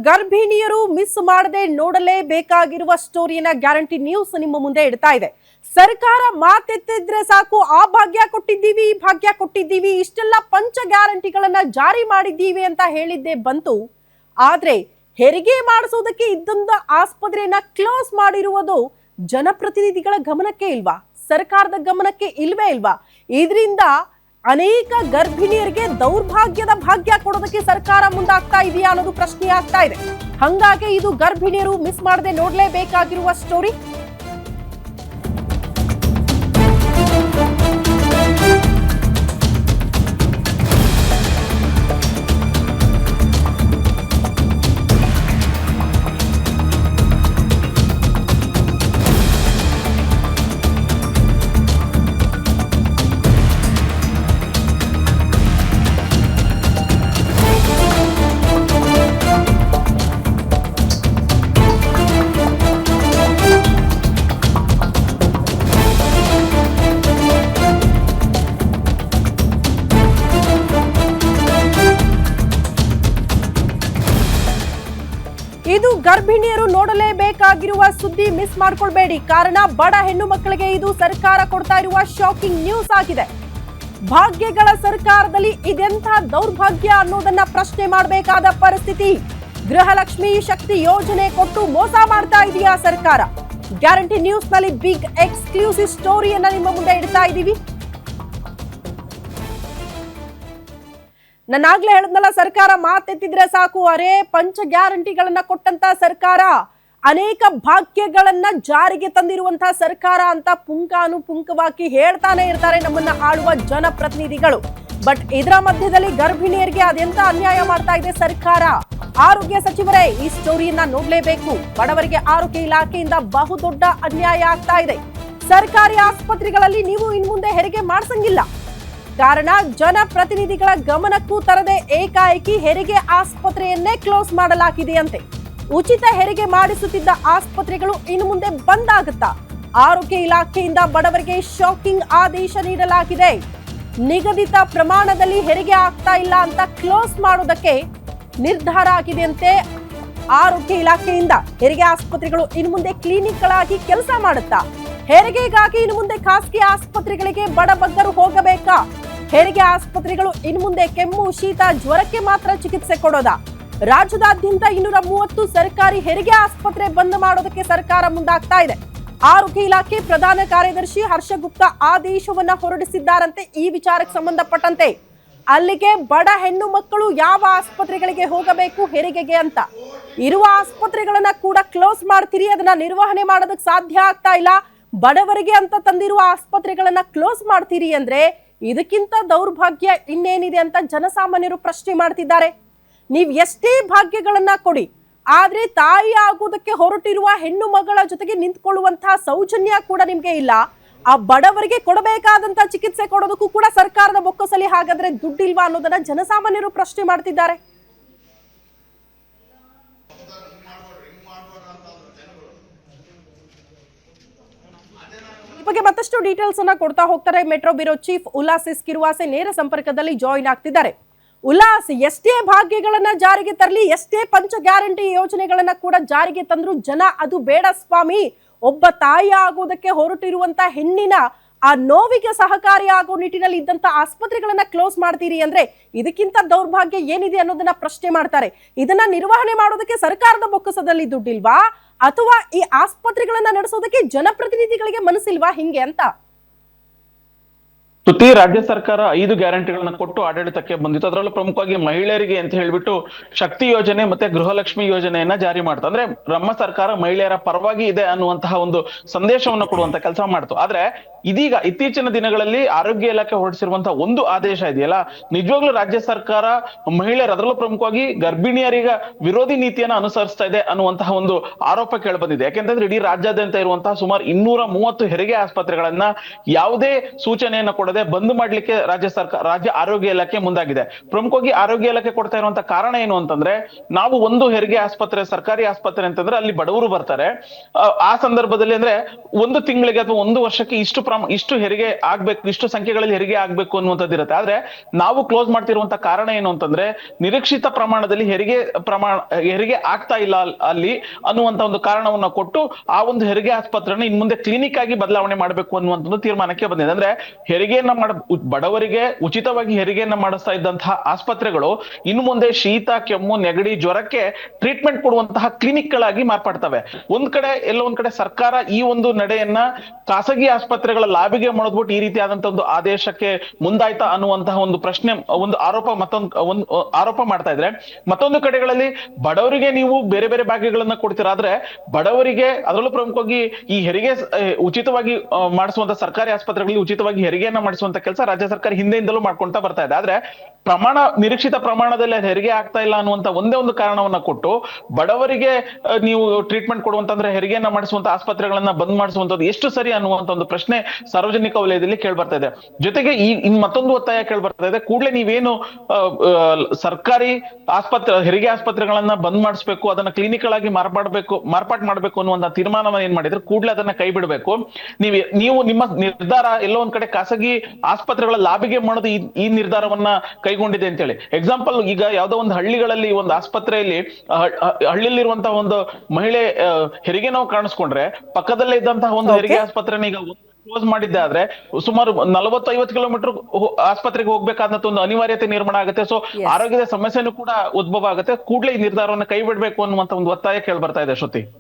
ಗರ್ಭಿಣಿಯರು ಮಿಸ್ ಮಾಡದೆ ನೋಡಲೇಬೇಕಾಗಿರುವ ಸ್ಟೋರಿಯನ್ನ guarantee news ನಿಮ್ಮ ಮುಂದೆ ಇಡ್ತಾ ಇದೆ. ಸರ್ಕಾರ ಮಾತೆತ್ತಿದ್ರೆ ಸಾಕು, ಆ ಭಾಗ್ಯ ಕೊಟ್ಟಿದ್ದೀವಿ, ಈ ಭಾಗ್ಯ ಕೊಟ್ಟಿದ್ದೀವಿ, ಇಷ್ಟೆಲ್ಲ ಪಂಚ ಗ್ಯಾರಂಟಿಗಳನ್ನ ಜಾರಿ ಮಾಡಿದ್ದೀವಿ ಅಂತ ಹೇಳಿದ್ದೆ ಬಂತು. ಆದ್ರೆ ಹೆರಿಗೆ ಮಾಡಿಸೋದಕ್ಕೆ ಇದ್ದಂತ ಆಸ್ಪತ್ರೆಯನ್ನ ಕ್ಲೋಸ್ ಮಾಡಿರುವುದು ಜನಪ್ರತಿನಿಧಿಗಳ ಗಮನಕ್ಕೆ ಇಲ್ವಾ? ಸರ್ಕಾರದ ಗಮನಕ್ಕೆ ಇಲ್ವೇ ಇಲ್ವಾ? ಇದರಿಂದ ಅನೇಕ ಗರ್ಭಿಣಿಯರಿಗೆ ದೌರ್ಭಾಗ್ಯದ ಭಾಗ್ಯ ಕೊಡೋದಕ್ಕೆ ಸರ್ಕಾರ ಮುಂದಾಗ್ತಾ ಇದೆಯಾ ಅನ್ನೋದು ಪ್ರಶ್ನೆ ಆಗ್ತಾ ಇದೆ. ಹಂಗಾಗಿ ಇದು ಗರ್ಭಿಣಿಯರು ಮಿಸ್ ಮಾಡದೆ ನೋಡ್ಲೇಬೇಕಾಗಿರುವ ಸ್ಟೋರಿ. ಇದು ಗರ್ಭಿಣಿಯರು ನೋಡಲೇಬೇಕಾಗಿರುವ ಸುದ್ದಿ, ಮಿಸ್ ಮಾಡ್ಕೊಳ್ಬೇಡಿ. ಕಾರಣ ಬಡ ಹೆಣ್ಣು ಮಕ್ಕಳಿಗೆ ಇದು ಸರ್ಕಾರ ಕೊಡ್ತಾ ಇರುವ ಶಾಕಿಂಗ್ ನ್ಯೂಸ್ ಆಗಿದೆ. ಭಾಗ್ಯಗಳ ಸರ್ಕಾರದಲ್ಲಿ ಇದೆಂಥ ದೌರ್ಭಾಗ್ಯ ಅನ್ನೋದನ್ನ ಪ್ರಶ್ನೆ ಮಾಡಬೇಕಾದ ಪರಿಸ್ಥಿತಿ. ಗೃಹಲಕ್ಷ್ಮಿ ಶಕ್ತಿ ಯೋಜನೆ ಕೊಟ್ಟು ಮೋಸ ಮಾಡ್ತಾ ಇದೆಯಾ ಸರ್ಕಾರ? ಗ್ಯಾರಂಟಿ ನ್ಯೂಸ್ ನಲ್ಲಿ ಬಿಗ್ ಎಕ್ಸ್ಕ್ಲೂಸಿವ್ ಸ್ಟೋರಿಯನ್ನ ನಿಮ್ಮ ಮುಂದೆ ಇಡ್ತಾ ಇದ್ದೀವಿ. ನಾನಾಗ್ಲೇ ಹೇಳಿದ್ನಲ್ಲ, ಸರ್ಕಾರ ಮಾತೆತ್ತಿದ್ರೆ ಸಾಕು, ಅರೇ ಪಂಚ ಗ್ಯಾರಂಟಿಗಳನ್ನ ಕೊಟ್ಟಂತ ಸರ್ಕಾರ, ಅನೇಕ ಭಾಗ್ಯಗಳನ್ನ ಜಾರಿಗೆ ತಂದಿರುವಂತಹ ಸರ್ಕಾರ ಅಂತ ಪುಂಖಾನುಪುಂಖವಾಗಿ ಹೇಳ್ತಾನೆ ಇರ್ತಾರೆ ನಮ್ಮನ್ನ ಆಳುವ ಜನಪ್ರತಿನಿಧಿಗಳು. ಬಟ್ ಇದರ ಮಧ್ಯದಲ್ಲಿ ಗರ್ಭಿಣಿಯರಿಗೆ ಅದೆಂತ ಅನ್ಯಾಯ ಮಾಡ್ತಾ ಇದೆ ಸರ್ಕಾರ? ಆರೋಗ್ಯ ಸಚಿವರೇ, ಈ ಸ್ಟೋರಿಯನ್ನ ನೋಡ್ಲೇಬೇಕು. ಬಡವರಿಗೆ ಆರೋಗ್ಯ ಇಲಾಖೆಯಿಂದ ಬಹುದೊಡ್ಡ ಅನ್ಯಾಯ ಆಗ್ತಾ ಇದೆ. ಸರ್ಕಾರಿ ಆಸ್ಪತ್ರೆಗಳಲ್ಲಿ ನೀವು ಇನ್ ಮುಂದೆ ಹೆರಿಗೆ ಮಾಡಿಸಂಗಿಲ್ಲ. ಕಾರಣ ಜನಪ್ರತಿನಿಧಿಗಳ ಗಮನಕ್ಕೂ ತರದೆ ಏಕಾಏಕಿ ಹೆರಿಗೆ ಆಸ್ಪತ್ರೆಯನ್ನೇ ಕ್ಲೋಸ್ ಮಾಡಲಾಗಿದೆಯಂತೆ. ಉಚಿತ ಹೆರಿಗೆ ಮಾಡಿಸುತ್ತಿದ್ದ ಆಸ್ಪತ್ರೆಗಳು ಇನ್ನು ಮುಂದೆ ಬಂದ್ ಆಗುತ್ತಾ? ಆರೋಗ್ಯ ಇಲಾಖೆಯಿಂದ ಬಡವರಿಗೆ ಶಾಕಿಂಗ್ ಆದೇಶ ನೀಡಲಾಗಿದೆ. ನಿಗದಿತ ಪ್ರಮಾಣದಲ್ಲಿ ಹೆರಿಗೆ ಆಗ್ತಾ ಇಲ್ಲ ಅಂತ ಕ್ಲೋಸ್ ಮಾಡೋದಕ್ಕೆ ನಿರ್ಧಾರ ಆಗಿದೆಯಂತೆ. ಆರೋಗ್ಯ ಇಲಾಖೆಯಿಂದ ಹೆರಿಗೆ ಆಸ್ಪತ್ರೆಗಳು ಇನ್ನು ಮುಂದೆ ಕ್ಲಿನಿಕ್ಗಳಾಗಿ ಕೆಲಸ ಮಾಡುತ್ತಾ? ಹೆರಿಗೆಗಾಗಿ ಇನ್ನು ಮುಂದೆ ಖಾಸಗಿ ಆಸ್ಪತ್ರೆಗಳಿಗೆ ಬಡಬಗ್ಗರು ಹೋಗಬೇಕಾ? ಹೆರಿಗೆ ಆಸ್ಪತ್ರೆಗಳು ಇನ್ನು ಮುಂದೆ ಕೆಮ್ಮು, ಶೀತ, ಜ್ವರಕ್ಕೆ ಮಾತ್ರ ಚಿಕಿತ್ಸೆ ಕೊಡೋದಾ? ರಾಜ್ಯದಾದ್ಯಂತ 230 ಸರ್ಕಾರಿ ಹೆರಿಗೆ ಆಸ್ಪತ್ರೆ ಬಂದ್ ಮಾಡೋದಕ್ಕೆ ಸರ್ಕಾರ ಮುಂದಾಗ್ತಾ ಇದೆ. ಆರೋಗ್ಯ ಇಲಾಖೆ ಪ್ರಧಾನ ಕಾರ್ಯದರ್ಶಿ ಹರ್ಷ ಗುಪ್ತಾ ಆದೇಶವನ್ನ ಹೊರಡಿಸಿದ್ದಾರಂತೆ ಈ ವಿಚಾರಕ್ಕೆ ಸಂಬಂಧಪಟ್ಟಂತೆ. ಅಲ್ಲಿಗೆ ಬಡ ಹೆಣ್ಣು ಮಕ್ಕಳು ಯಾವ ಆಸ್ಪತ್ರೆಗಳಿಗೆ ಹೋಗಬೇಕು ಹೆರಿಗೆಗೆ ಅಂತ ಇರುವ ಆಸ್ಪತ್ರೆಗಳನ್ನ ಕೂಡ ಕ್ಲೋಸ್ ಮಾಡ್ತೀರಿ. ಅದನ್ನ ನಿರ್ವಹಣೆ ಮಾಡೋದಕ್ಕೆ ಸಾಧ್ಯ ಆಗ್ತಾ ಇಲ್ಲ. ಬಡವರಿಗೆ ಅಂತ ತಂದಿರುವ ಆಸ್ಪತ್ರೆಗಳನ್ನ ಕ್ಲೋಸ್ ಮಾಡ್ತೀರಿ ಅಂದ್ರೆ ಇದಕ್ಕಿಂತ ದೌರ್ಭಾಗ್ಯ ಇನ್ನೇನಿದೆ ಅಂತ ಜನಸಾಮಾನ್ಯರು ಪ್ರಶ್ನೆ ಮಾಡ್ತಿದ್ದಾರೆ. ನೀವ್ ಎಷ್ಟೇ ಭಾಗ್ಯಗಳನ್ನ ಕೊಡಿ, ಆದ್ರೆ ತಾಯಿ ಆಗೋದಕ್ಕೆ ಹೊರಟಿರುವ ಹೆಣ್ಣು ಮಗಳ ಜೊತೆಗೆ ನಿಂತ್ಕೊಳ್ಳುವಂತಹ ಸೌಜನ್ಯ ಕೂಡ ನಿಮ್ಗೆ ಇಲ್ಲ. ಆ ಬಡವರಿಗೆ ಕೊಡಬೇಕಾದಂತ ಚಿಕಿತ್ಸೆ ಕೊಡೋದಕ್ಕೂ ಕೂಡ ಸರ್ಕಾರದ ಬೊಕ್ಕಸಲ್ಲಿ ಹಾಗಾದ್ರೆ ದುಡ್ಡಿಲ್ವಾ ಅನ್ನೋದನ್ನ ಜನಸಾಮಾನ್ಯರು ಪ್ರಶ್ನೆ ಮಾಡ್ತಿದ್ದಾರೆ. ಬಗ್ಗೆ ಮತ್ತಷ್ಟು ಡೀಟೇಲ್ಸ್ ಅನ್ನ ಕೊಡ್ತಾ ಹೋಗ್ತಾರೆ ಮೆಟ್ರೋ ಬ್ಯೂರೋ ಚೀಫ್ ಉಲ್ಲಾಸ್ ಕಿರುವಾಸೆ ನೇರ ಸಂಪರ್ಕದಲ್ಲಿ ಜಾಯಿನ್ ಆಗ್ತಿದ್ದಾರೆ. ಉಲ್ಲಾಸ್, ಎಷ್ಟೇ ಭಾಗ್ಯಗಳನ್ನ ಜಾರಿಗೆ ತರಲಿ, ಎಷ್ಟೇ ಪಂಚ ಗ್ಯಾರಂಟಿ ಯೋಜನೆಗಳನ್ನ ಕೂಡ ಜಾರಿಗೆ ತಂದ್ರು ಜನ ಅದು ಬೇಡ ಸ್ವಾಮಿ, ಒಬ್ಬ ತಾಯಿ ಆಗೋದಕ್ಕೆ ಹೊರಟಿರುವಂತ ಹೆಣ್ಣಿನ ಆ ನೋವಿಗೆ ಸಹಕಾರಿ ಆಗೋ ನಿಟ್ಟಿನಲ್ಲಿ ಇದ್ದಂತ ಆಸ್ಪತ್ರೆಗಳನ್ನ ಕ್ಲೋಸ್ ಮಾಡ್ತೀರಿ ಅಂದ್ರೆ ಇದಕ್ಕಿಂತ ದೌರ್ಭಾಗ್ಯ ಏನಿದೆ ಅನ್ನೋದನ್ನ ಪ್ರಶ್ನೆ ಮಾಡ್ತಾರೆ. ಇದನ್ನ ನಿರ್ವಹಣೆ ಮಾಡೋದಕ್ಕೆ ಸರ್ಕಾರದ ಬೊಕ್ಕಸದಲ್ಲಿ ದುಡ್ಡಿಲ್ವಾ, ಅಥವಾ ಈ ಆಸ್ಪತ್ರೆಗಳನ್ನ ನಡೆಸೋದಕ್ಕೆ ಜನಪ್ರತಿನಿಧಿಗಳಿಗೆ ಮನಸ್ಸಿಲ್ವಾ, ಹಿಂಗೆ ಅಂತ? ರಾಜ್ಯ ಸರ್ಕಾರ 5 ಗ್ಯಾರಂಟಿಗಳನ್ನ ಕೊಟ್ಟು ಆಡಳಿತಕ್ಕೆ ಬಂದಿತ್ತು. ಅದರಲ್ಲೂ ಪ್ರಮುಖವಾಗಿ ಮಹಿಳೆಯರಿಗೆ ಅಂತ ಹೇಳ್ಬಿಟ್ಟು ಶಕ್ತಿ ಯೋಜನೆ ಮತ್ತೆ ಗೃಹಲಕ್ಷ್ಮಿ ಯೋಜನೆಯನ್ನ ಜಾರಿ ಮಾಡ್ತು. ಅಂದ್ರೆ ನಮ್ಮ ಸರ್ಕಾರ ಮಹಿಳೆಯರ ಪರವಾಗಿ ಇದೆ ಅನ್ನುವಂತಹ ಒಂದು ಸಂದೇಶವನ್ನು ಕೊಡುವಂತ ಕೆಲಸ ಮಾಡ್ತು. ಆದ್ರೆ ಇದೀಗ ಇತ್ತೀಚಿನ ದಿನಗಳಲ್ಲಿ ಆರೋಗ್ಯ ಇಲಾಖೆ ಹೊರಡಿಸಿರುವಂತಹ ಒಂದು ಆದೇಶ ಇದೆಯಲ್ಲ, ನಿಜವಾಗ್ಲೂ ರಾಜ್ಯ ಸರ್ಕಾರ ಮಹಿಳೆಯರು, ಅದರಲ್ಲೂ ಪ್ರಮುಖವಾಗಿ ಗರ್ಭಿಣಿಯರಿಗೆ ವಿರೋಧಿ ನೀತಿಯನ್ನ ಅನುಸರಿಸ್ತಾ ಇದೆ ಅನ್ನುವಂತಹ ಒಂದು ಆರೋಪ ಕೇಳಿಬಂದಿದೆ. ಯಾಕೆಂತಂದ್ರೆ ಇಡೀ ರಾಜ್ಯಾದ್ಯಂತ ಇರುವಂತಹ ಸುಮಾರು 230 ಹೆರಿಗೆ ಆಸ್ಪತ್ರೆಗಳನ್ನ ಯಾವುದೇ ಸೂಚನೆಯನ್ನ ಕೊಡದೆ ಮಾಡದೆ ಬಂದ್ ಮಾಡ್ಲಿಕ್ಕೆ ರಾಜ್ಯ ಆರೋಗ್ಯ ಇಲಾಖೆ ಮುಂದಾಗಿದೆ. ಪ್ರಮುಖವಾಗಿ ಆರೋಗ್ಯ ಇಲಾಖೆ ಕೊಡ್ತಾ ಇರುವಂತ ಕಾರಣ ಏನು ಅಂತಂದ್ರೆ, ನಾವು ಒಂದು ಹೆರಿಗೆ ಆಸ್ಪತ್ರೆ, ಸರ್ಕಾರಿ ಆಸ್ಪತ್ರೆ ಅಂತಂದ್ರೆ ಅಲ್ಲಿ ಬಡವರು ಬರ್ತಾರೆ. ಆ ಸಂದರ್ಭದಲ್ಲಿ ಅಂದ್ರೆ ಒಂದು ತಿಂಗಳಿಗೆ ಅಥವಾ ಒಂದು ವರ್ಷಕ್ಕೆ ಇಷ್ಟು ಹೆರಿಗೆ ಆಗ್ಬೇಕು, ಇಷ್ಟು ಸಂಖ್ಯೆಗಳಲ್ಲಿ ಹೆರಿಗೆ ಆಗ್ಬೇಕು ಅನ್ನುವಂಥದ್ದು ಇರುತ್ತೆ. ಆದ್ರೆ ನಾವು ಕ್ಲೋಸ್ ಮಾಡ್ತಿರುವಂತ ಕಾರಣ ಏನು ಅಂತಂದ್ರೆ, ನಿರೀಕ್ಷಿತ ಪ್ರಮಾಣದಲ್ಲಿ ಹೆರಿಗೆ ಆಗ್ತಾ ಇಲ್ಲ ಅಲ್ಲಿ ಅನ್ನುವಂತ ಒಂದು ಕಾರಣವನ್ನ ಕೊಟ್ಟು ಆ ಒಂದು ಹೆರಿಗೆ ಆಸ್ಪತ್ರೆನ ಇನ್ ಮುಂದೆ ಕ್ಲಿನಿಕ್ ಆಗಿ ಬದಲಾವಣೆ ಮಾಡಬೇಕು ಅನ್ನುವಂಥದ್ದು ತೀರ್ಮಾನಕ್ಕೆ ಬಂದಿದೆ. ಅಂದ್ರೆ ಹೆರಿಗೆಯನ್ನ ಬಡವರಿಗೆ ಉಚಿತವಾಗಿ ಹೆರಿಗೆಯನ್ನ ಮಾಡಿಸ್ತಾ ಇದ್ದಂತಹ ಆಸ್ಪತ್ರೆಗಳು ಇನ್ನು ಮುಂದೆ ಶೀತ, ಕೆಮ್ಮು, ನೆಗಡಿ, ಜ್ವರಕ್ಕೆ ಟ್ರೀಟ್ಮೆಂಟ್ ಕೊಡುವಂತಹ ಕ್ಲಿನಿಕ್ ಗಳಾಗಿ ಮಾರ್ಪಡ್ತವೆ. ಎಲ್ಲೋ ಒಂದ್ ಕಡೆ ಸರ್ಕಾರ ಈ ಒಂದು ನಡೆಯನ್ನ ಖಾಸಗಿ ಆಸ್ಪತ್ರೆಗಳ ಲಾಭಿಗೆ ಮೊಳದ್ಬಿಟ್ಟು ಈ ರೀತಿಯಾದಂತಹ ಒಂದು ಆದೇಶಕ್ಕೆ ಮುಂದಾಯ್ತಾ ಅನ್ನುವಂತಹ ಒಂದು ಪ್ರಶ್ನೆ, ಒಂದು ಆರೋಪ ಮಾಡ್ತಾ ಇದ್ರೆ, ಮತ್ತೊಂದು ಕಡೆಗಳಲ್ಲಿ ಬಡವರಿಗೆ ನೀವು ಬೇರೆ ಬೇರೆ ಭಾಗ್ಯಗಳನ್ನ ಕೊಡ್ತೀರಾ, ಆದ್ರೆ ಬಡವರಿಗೆ ಅದರಲ್ಲೂ ಪ್ರಮುಖವಾಗಿ ಈ ಹೆರಿಗೆ ಉಚಿತವಾಗಿ ಮಾಡಿಸುವಂತ ಸರ್ಕಾರಿ ಆಸ್ಪತ್ರೆಗಳಲ್ಲಿ ಉಚಿತವಾಗಿ ಹೆರಿಗೆಯನ್ನ ಮಾಡಿಸುವಂತ ಕೆಲಸ ರಾಜ್ಯ ಸರ್ಕಾರ ಹಿಂದೆಯಿಂದಲೂ ಮಾಡ್ಕೊಂತ ಬರ್ತಾ ಇದೆ. ಆದ್ರೆ ನಿರೀಕ್ಷಿತ ಪ್ರಮಾಣದಲ್ಲಿ ಹೆರಿಗೆ ಆಗ್ತಾ ಇಲ್ಲ ಅನ್ನುವಂತ ಒಂದೇ ಒಂದು ಕಾರಣವನ್ನ ಕೊಟ್ಟು ಬಡವರಿಗೆ ನೀವು ಟ್ರೀಟ್ಮೆಂಟ್ ಕೊಡುವಂತಂದ್ರೆ ಹೆರಿಗೆಯನ್ನ ಮಾಡಿಸುವಂತ ಆಸ್ಪತ್ರೆಗಳನ್ನ ಬಂದ್ ಮಾಡಿಸುವಂತದ್ದು ಎಷ್ಟು ಸರಿ ಅನ್ನುವಂತ ಒಂದು ಪ್ರಶ್ನೆ ಸಾರ್ವಜನಿಕ ವಲಯದಲ್ಲಿ ಕೇಳ್ಬರ್ತಾ ಇದೆ. ಜೊತೆಗೆ ಮತ್ತೊಂದು ಒತ್ತಾಯ ಕೇಳ್ಬರ್ತಾ ಇದೆ, ಕೂಡಲೇ ನೀವೇನು ಸರ್ಕಾರಿ ಹೆರಿಗೆ ಆಸ್ಪತ್ರೆಗಳನ್ನ ಬಂದ್ ಮಾಡಿಸ್ಬೇಕು, ಅದನ್ನ ಕ್ಲಿನಿಕ್ಗಳಾಗಿ ಮಾರ್ಪಾಟ್ ಮಾಡ್ಬೇಕು ಅನ್ನುವಂತ ತೀರ್ಮಾನವನ್ನ ಏನ್ ಮಾಡಿದ್ರೆ ಕೂಡಲೇ ಅದನ್ನ ಕೈ ಬಿಡಬೇಕು. ನೀವು ನಿಮ್ಮ ನಿರ್ಧಾರ ಎಲ್ಲೋ ಒಂದ್ ಕಡೆ ಖಾಸಗಿ ಆಸ್ಪತ್ರೆಗಳ ಲಾಭಿಗೆ ಮಾಡೋದು ಈ ನಿರ್ಧಾರವನ್ನ ಕೈಗೊಂಡಿದೆ ಅಂತೇಳಿ. ಎಕ್ಸಾಂಪಲ್, ಈಗ ಯಾವ್ದೋ ಒಂದು ಹಳ್ಳಿಗಳಲ್ಲಿ ಒಂದು ಆಸ್ಪತ್ರೆಯಲ್ಲಿ ಹಳ್ಳಿಯಲ್ಲಿರುವಂತಹ ಒಂದು ಮಹಿಳೆ ಹೆರಿಗೆ ನೋವು ಕಾಣಿಸ್ಕೊಂಡ್ರೆ ಪಕ್ಕದಲ್ಲೇ ಇದ್ದಂತಹ ಒಂದು ಹೆರಿಗೆ ಆಸ್ಪತ್ರೆನ ಈಗ ಕ್ಲೋಸ್ ಮಾಡಿದ್ದೆ ಆದ್ರೆ ಸುಮಾರು 40-50 ಕಿಲೋಮೀಟರ್ ಆಸ್ಪತ್ರೆಗೆ ಹೋಗ್ಬೇಕಾದಂತ ಒಂದು ಅನಿವಾರ್ಯತೆ ನಿರ್ಮಾಣ ಆಗುತ್ತೆ. ಸೊ ಆರೋಗ್ಯದ ಸಮಸ್ಯೆನೂ ಕೂಡ ಉದ್ಭವ ಆಗುತ್ತೆ. ಕೂಡಲೇ ಈ ನಿರ್ಧಾರವನ್ನು ಕೈ ಬಿಡಬೇಕು ಅನ್ನುವಂತ ಒಂದು ಒತ್ತಾಯ ಕೇಳಿ ಬರ್ತಾ ಇದೆ ಶ್ರುತಿ.